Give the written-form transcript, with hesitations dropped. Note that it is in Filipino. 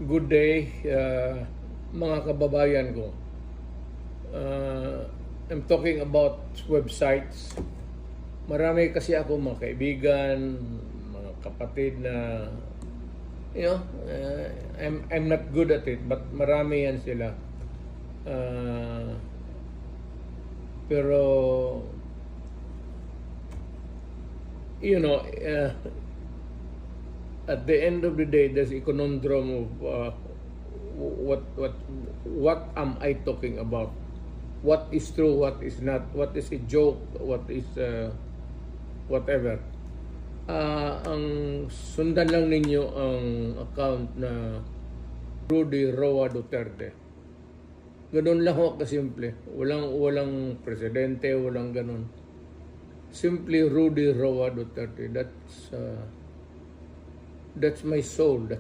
Good day, mga kababayan ko. I'm talking about websites. Marami kasi ako mga kaibigan, mga kapatid na, I'm not good at it, but marami yan sila. Pero, at the end of the day, there's a conundrum of what am I talking about? What is true? What is not? What is a joke? What is whatever? Ang sundan lang ninyo ang account na Rudy Roa Duterte. Ganun lang ako kasimple. Walang presidente, walang ganun. Simply Rudy Roa Duterte. That's my soul.